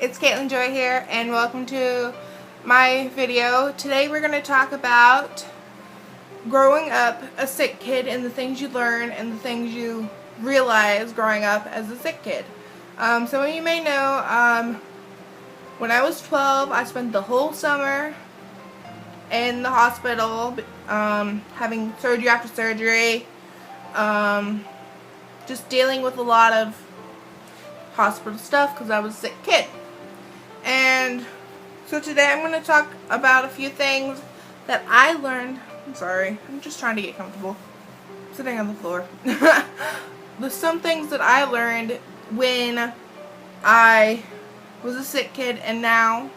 It's Katelyn Joy here, and welcome to my video. Today we're going to talk about growing up a sick kid and the things you learn and the things you realize growing up as a sick kid. Some of you may know, when I was 12, I spent the whole summer in the hospital, having surgery after surgery, just dealing with a lot of hospital stuff because I was a sick kid. And so today I'm going to talk about a few things that I learned. I'm sorry, I'm just trying to get comfortable. I'm sitting on the floor. There's some things that I learned when I was a sick kid and now,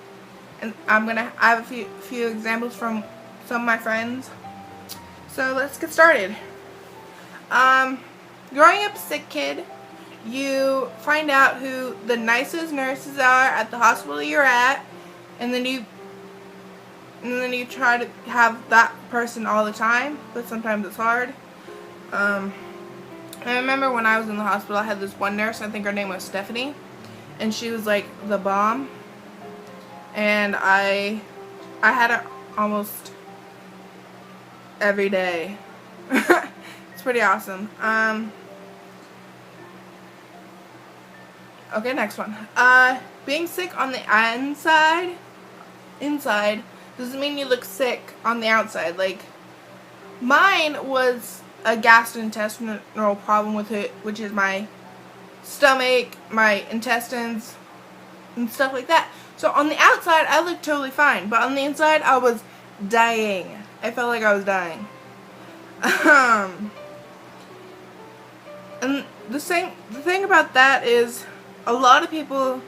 and I have a few examples from some of my friends. So let's get started. Growing up a sick kid, you find out who the nicest nurses are at the hospital you're at, and then you try to have that person all the time, but sometimes it's hard. I remember when I was in the hospital, I had this one nurse, I think her name was Stephanie, and she was like the bomb, and I had her almost every day. It's pretty awesome. Okay, next one. Being sick on the inside doesn't mean you look sick on the outside. Like, mine was a gastrointestinal problem with it, which is my stomach, my intestines, and stuff like that. So on the outside, I looked totally fine, but on the inside, I was dying. I felt like I was dying. And the thing about that is, a lot of people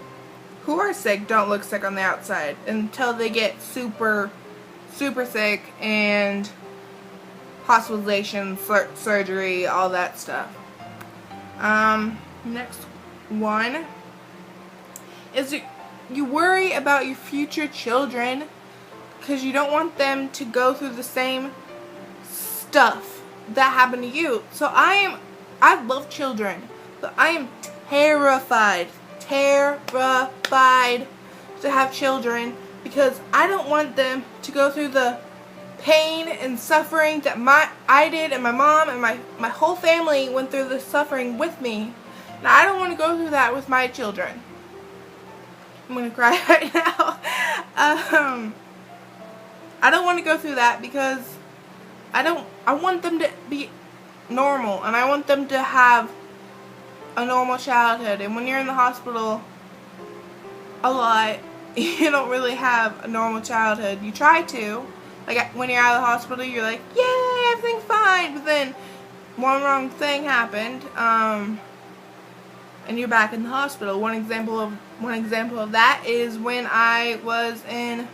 who are sick don't look sick on the outside until they get super, super sick and hospitalization, surgery, all that stuff. Next one is you worry about your future children because you don't want them to go through the same stuff that happened to you. So I love children, but I am terrified to have children because I don't want them to go through the pain and suffering that I did, and my mom and my whole family went through the suffering with me. And I don't want to go through that with my children. I'm gonna cry right now. I don't want to go through that because I want them to be normal, and I want them to have a normal childhood. And when you're in the hospital a lot, you don't really have a normal childhood. You try to. Like, when you're out of the hospital, you're like, yay, everything's fine. But then one wrong thing happened, and you're back in the hospital. One example of that is when I was in,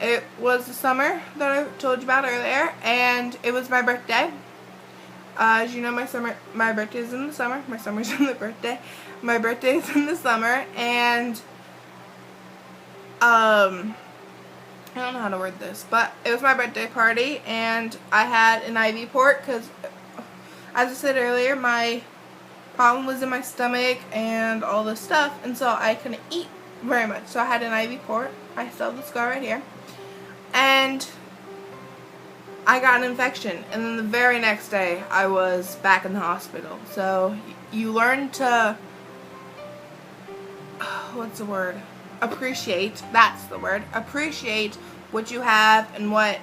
it was the summer that I told you about earlier, and it was my birthday. As you know, my birthday is in the summer. My summer's in the birthday. My birthday is in the summer, and I don't know how to word this, but it was my birthday party, and I had an IV port because, as I said earlier, my problem was in my stomach and all this stuff, and so I couldn't eat very much. So I had an IV port. I still have the scar right here, and I got an infection, and then the very next day I was back in the hospital. So you learn to, what's the word? Appreciate. That's the word. Appreciate what you have and what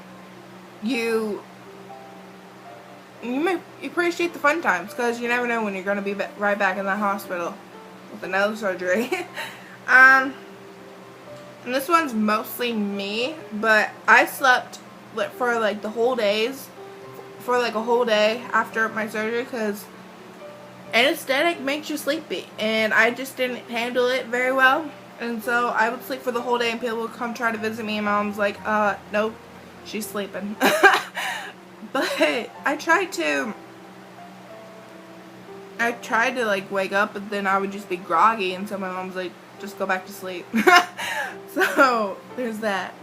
you may appreciate the fun times, because you never know when you're going to be right back in the hospital with another surgery. And this one's mostly me, but I slept for like a whole day after my surgery because anesthetic makes you sleepy, and I just didn't handle it very well, and so I would sleep for the whole day, and people would come try to visit me, and mom's like, nope, she's sleeping. But I tried to like wake up, but then I would just be groggy, and so my mom's like, just go back to sleep. So there's that.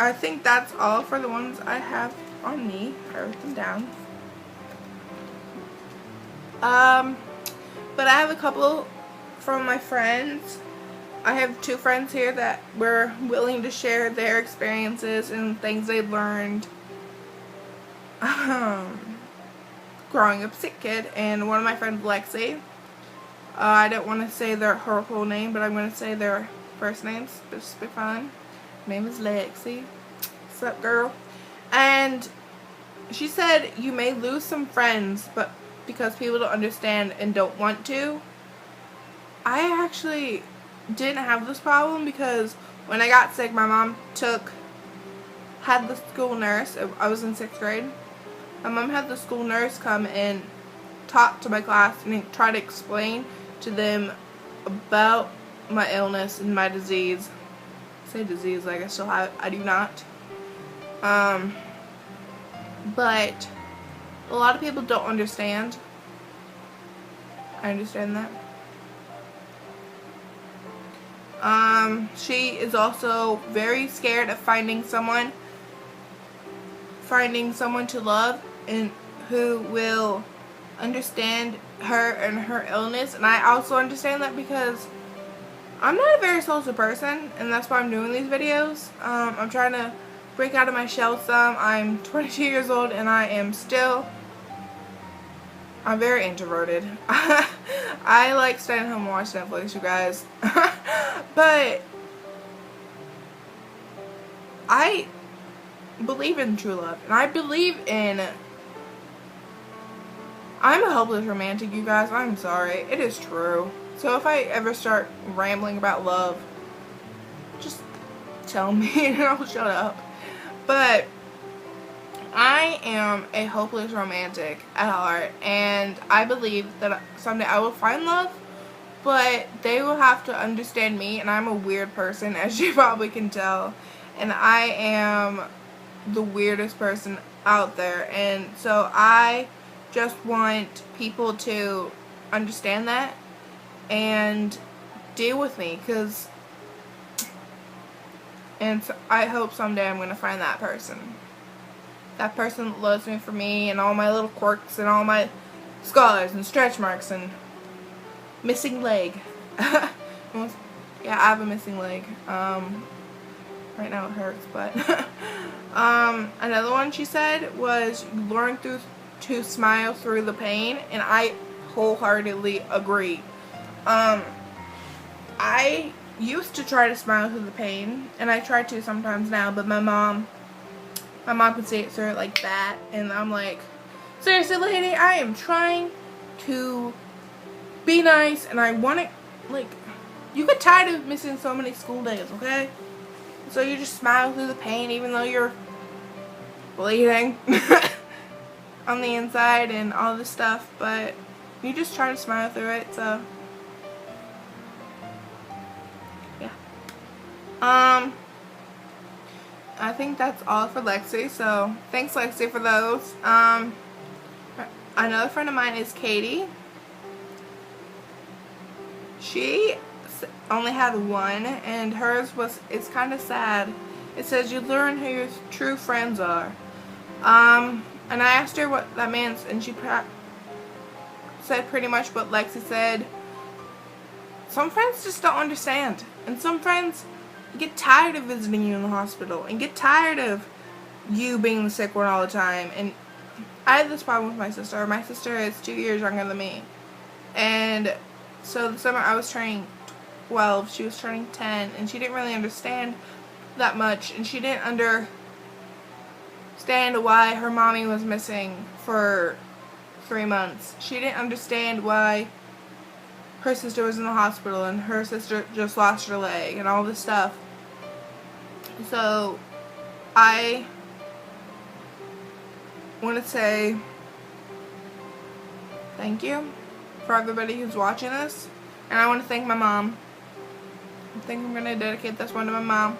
I think that's all for the ones I have on me. I wrote them down. But I have a couple from my friends. I have 2 friends here that were willing to share their experiences and things they learned growing up sick kid. And one of my friends, Lexi, I don't want to say her whole name, but I'm going to say their first names just to be fun. Her name is Lexi. What's up, girl? And she said you may lose some friends, but because people don't understand and don't want to. I actually didn't have this problem because when I got sick, my mom had the school nurse. I was in 6th grade. My mom had the school nurse come and talk to my class and try to explain to them about my illness and my disease. I say disease like I still have it. I do not. But a lot of people don't understand. I understand that. She is also very scared of finding someone to love and who will understand her and her illness. And I also understand that because I'm not a very social person, and that's why I'm doing these videos. I'm trying to break out of my shell some. I'm 22 years old and I'm very introverted. I like staying home and watching Netflix, you guys. But I believe in true love, and I believe in... I'm a hopeless romantic, you guys. I'm sorry. It is true. So if I ever start rambling about love, just tell me and I'll shut up. But I am a hopeless romantic at heart, and I believe that someday I will find love, but they will have to understand me, and I'm a weird person, as you probably can tell, and I am the weirdest person out there, and so I just want people to understand that and deal with me, and so I hope someday I'm going to find that person. That person that loves me for me and all my little quirks and all my scars and stretch marks and missing leg. Yeah, I have a missing leg. Right now it hurts, but another one she said was learn to smile through the pain, and I wholeheartedly agree. I used to try to smile through the pain, and I try to sometimes now, but my mom can see it through it like that, and I'm like, seriously, lady, I am trying to be nice, and I want to, like, you get tired of missing so many school days, okay? So you just smile through the pain even though you're bleeding on the inside and all this stuff, but you just try to smile through it, so yeah. I think that's all for Lexi, so thanks, Lexi, for those. Another friend of mine is Katie. She only had one, and hers it's kind of sad. It says you learn who your true friends are. And I asked her what that means, and she said pretty much what Lexi said. Some friends just don't understand, and some friends get tired of visiting you in the hospital and get tired of you being the sick one all the time. And I had this problem with my sister. My sister is 2 years younger than me, and so the summer I was turning 12, she was turning 10, and she didn't really understand that much, and she didn't understand why her mommy was missing for 3 months. She didn't understand why her sister was in the hospital and her sister just lost her leg and all this stuff. So I want to say thank you for everybody who's watching this, and I want to thank my mom. I think I'm going to dedicate this one to my mom.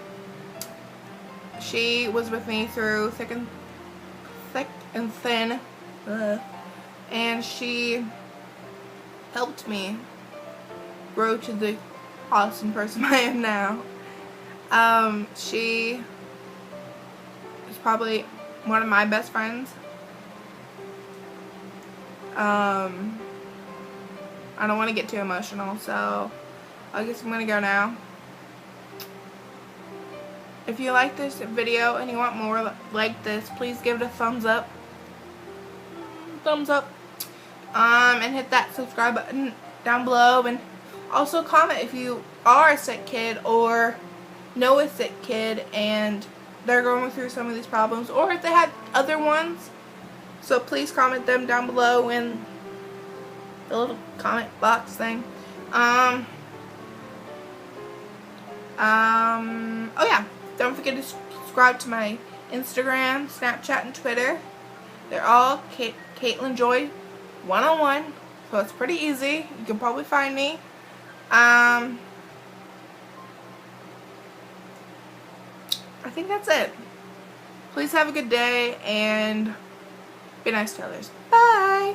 She was with me through thick and thin, and she helped me grow to the awesome person I am now. She is probably one of my best friends. I don't want to get too emotional, so I guess I'm going to go now. If you like this video and you want more like this, please give it a thumbs up. Thumbs up. And hit that subscribe button down below. And also comment if you are a sick kid or know a sick kid and they're going through some of these problems, or if they had other ones. So please comment them down below in the little comment box thing. Oh yeah, don't forget to subscribe to my Instagram, Snapchat, and Twitter. They're all Katelyn Joy 101, so it's pretty easy. You can probably find me. I think that's it. Please have a good day and be nice to others. Bye!